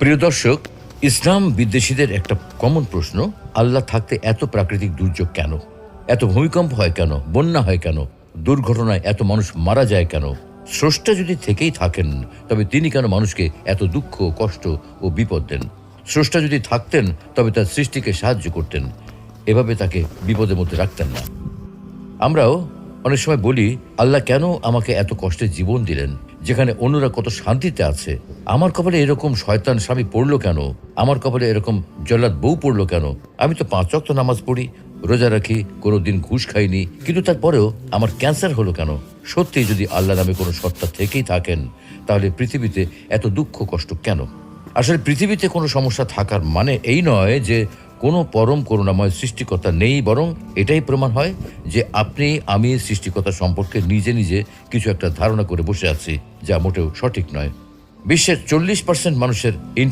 প্রিয় দর্শক, ইসলাম বিদ্বেষীদের একটা কমন প্রশ্ন, আল্লাহ থাকতে এত প্রাকৃতিক দুর্যোগ কেন, এত ভূমিকম্প হয় কেন, বন্যা হয় কেন, দুর্ঘটনায় এত মানুষ মারা যায় কেন? স্রষ্টা যদি থেকেই থাকেন, তবে তিনি কেন মানুষকে এত দুঃখ, কষ্ট ও বিপদ দেন? স্রষ্টা যদি থাকতেন, তবে তার সৃষ্টিকে সাহায্য করতেন, এভাবে তাকে বিপদের মধ্যে রাখতেন না। আমরাও অনেক সময় বলি, আল্লাহ কেন আমাকে এত কষ্টের জীবন দিলেন, যেখানে অন্যরা কত শান্তিতে আছে? আমার কপালে এরকম শয়তান স্বামী পড়লো কেন? আমার কপালে এরকম জল্লাদ বউ পড়লো কেন? আমি তো 5 ওয়াক্ত নামাজ পড়ি, রোজা রাখি, কোনোদিন ঘুষ খাইনি, কিন্তু তারপরেও আমার ক্যান্সার হলো কেন? সত্যি যদি আল্লাহ নামে কোনো সত্তা থেকেই থাকেন, তাহলে পৃথিবীতে এত দুঃখ কষ্ট কেন? আসলে পৃথিবীতে কোনো সমস্যা থাকার মানে এই নয় যে কোনো পরম করুণাময় সৃষ্টিকর্তা নেই, বরং এটাই প্রমাণ হয় যে আমি সৃষ্টিকর্তা সম্পর্কে নিজে নিজে কিছু একটা ধারণা করে বসে আছি, যা মোটেও সঠিক নয়। বিশ্বের 40% মানুষের